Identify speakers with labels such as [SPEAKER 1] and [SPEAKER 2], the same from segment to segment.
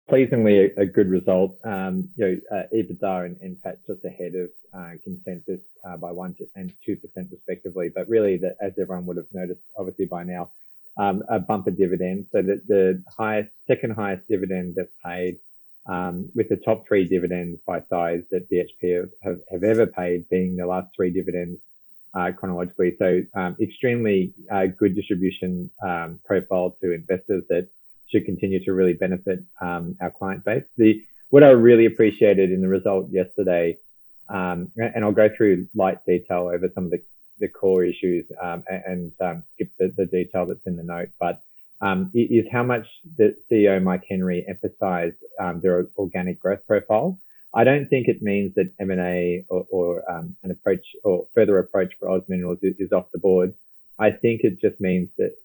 [SPEAKER 1] pleasingly a good result. EBITDA and NPAT just ahead of consensus by 1% and 2% respectively. But really, as everyone would have noticed, obviously by now, a bumper dividend. So that the second highest dividend that's paid, with the top three dividends by size that BHP have ever paid being the last three dividends chronologically. So extremely good distribution profile to investors that should continue to really benefit our client base. What I really appreciated in the result yesterday, and I'll go through light detail over some of the core issues and skip the detail that's in the note, but is how much the CEO, Mike Henry, emphasized their organic growth profile. I don't think it means that M&A or an approach or further approach for Oz Minerals is off the board. I think it just means that,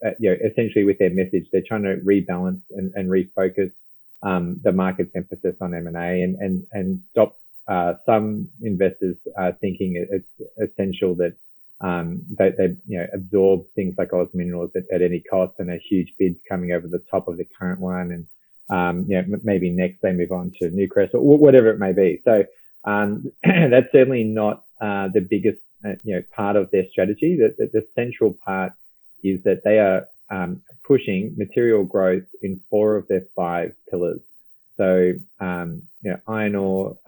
[SPEAKER 1] essentially with their message, they're trying to rebalance and refocus the market's emphasis on M&A and stop some investors thinking it's essential that they absorb things like Oz Minerals at any cost, and a huge bids coming over the top of the current one, and maybe next they move on to Newcrest or whatever it may be. So that's certainly not the biggest part of their strategy. The central part is that they are pushing material growth in 4 of their 5 pillars. So iron ore,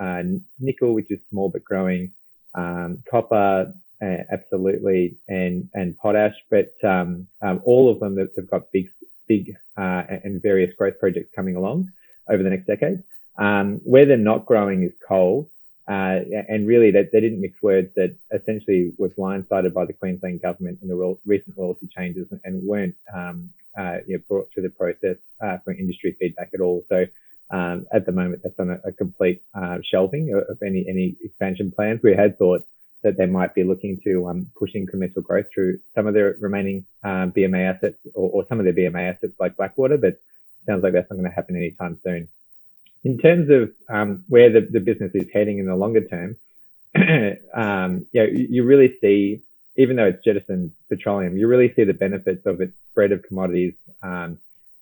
[SPEAKER 1] nickel, which is small but growing, copper, absolutely, and potash. But all of them have got big and various growth projects coming along over the next decade. Where they're not growing is coal. And really, they didn't mix words, that essentially was blindsided by the Queensland government in the recent royalty changes and weren't brought through the process for industry feedback at all. So at the moment, that's on a complete shelving of any expansion plans. We had thought that they might be looking to push incremental growth through some of their remaining BMA assets or some of their BMA assets like Blackwater, but it sounds like that's not going to happen anytime soon. In terms of where the business is heading in the longer term, you really see, even though it's jettisoned petroleum, you really see the benefits of its spread of commodities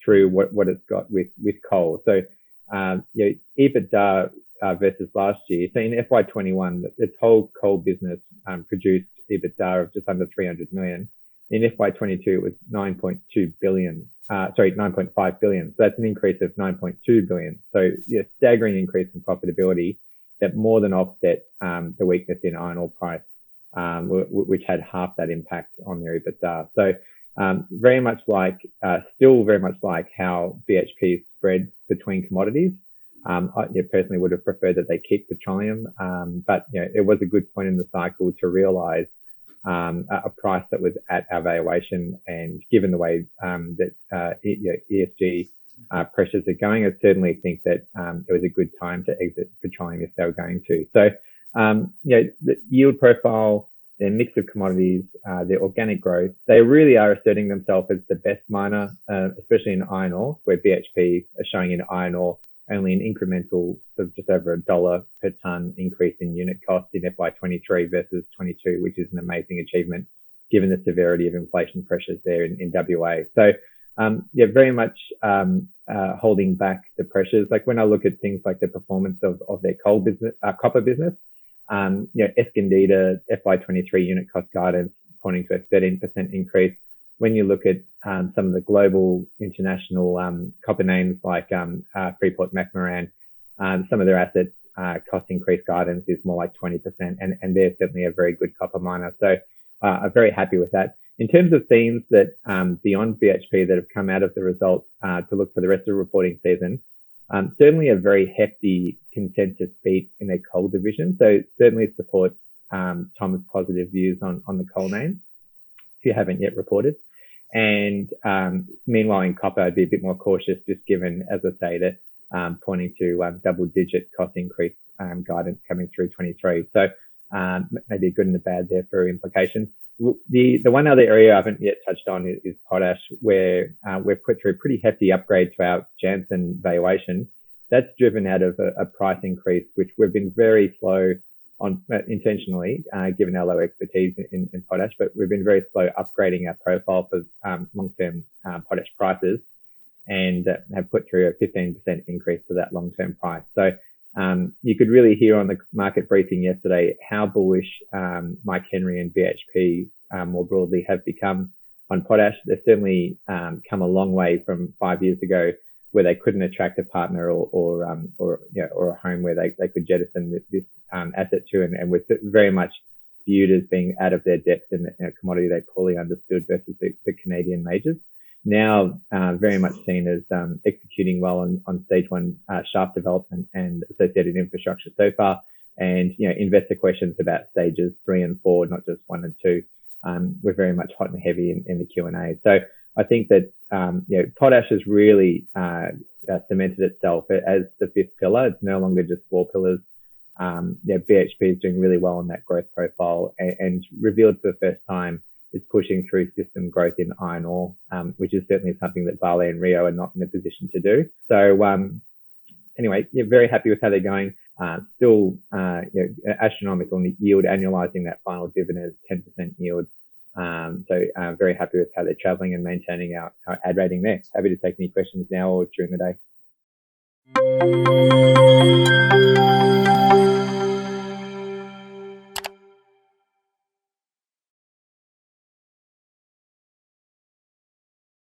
[SPEAKER 1] through what it's got with coal. So EBITDA versus last year. So in FY21, its whole coal business produced EBITDA of just under 300 million. In FY22, it was 9.5 billion. So that's an increase of 9.2 billion. So staggering increase in profitability that more than offset the weakness in iron ore price, which had half that impact on their EBITDA. So still very much like how BHP spread between commodities. I personally would have preferred that they keep petroleum, but it was a good point in the cycle to realise a price that was at our valuation, and given the way that ESG pressures are going, I certainly think that it was a good time to exit petroleum if they were going to. So the yield profile, their mix of commodities, their organic growth, they really are asserting themselves as the best miner, especially in iron ore, where BHP are showing in iron ore only an incremental sort of just over $1 per tonne increase in unit cost in FY23 versus 22, which is an amazing achievement given the severity of inflation pressures there in WA. So, very much holding back the pressures. Like when I look at things like the performance of their coal business, copper business, Escondida FY23 unit cost guidance pointing to a 13% increase. When you look at some of the global international copper names like Freeport McMoran, some of their assets cost increase guidance is more like 20%, and they're certainly a very good copper miner. So I'm very happy with that. In terms of themes that beyond BHP that have come out of the results to look for the rest of the reporting season, certainly a very hefty consensus beat in their coal division. So certainly support Tom's positive views on the coal names, if you haven't yet reported. And meanwhile, in copper, I'd be a bit more cautious, just given, as I say, that pointing to double-digit cost increase guidance coming through 23. So maybe a good and a bad there for implications. The one other area I haven't yet touched on is potash, where we've put through a pretty hefty upgrade to our Jansen valuation. That's driven out of a price increase, which we've been very slow on intentionally, given our low expertise in potash, but we've been very slow upgrading our profile for long-term potash prices. and have put through a 15% increase to that long-term price. So you could really hear on the market briefing yesterday how bullish Mike Henry and BHP more broadly have become on potash. They've certainly come a long way from 5 years ago, where they couldn't attract a partner or a home where they could jettison this asset to, and was very much viewed as being out of their depth in a commodity they poorly understood versus the Canadian majors. Now very much seen as executing well on stage one shaft development and associated infrastructure so far, and investor questions about stages 3 and 4, not just 1 and 2. We're very much hot and heavy in the Q&A. So I think that potash has really cemented itself as the 5th pillar. It's no longer just 4 pillars. BHP is doing really well on that growth profile, and revealed for the first time is pushing through system growth in iron ore, which is certainly something that Vale and Rio are not in a position to do. So anyway, very happy with how they're going. Still astronomical yield, annualizing that final dividend is 10% yield. So very happy with how they're traveling and maintaining our ad rating there. Happy to take any questions now or during the day.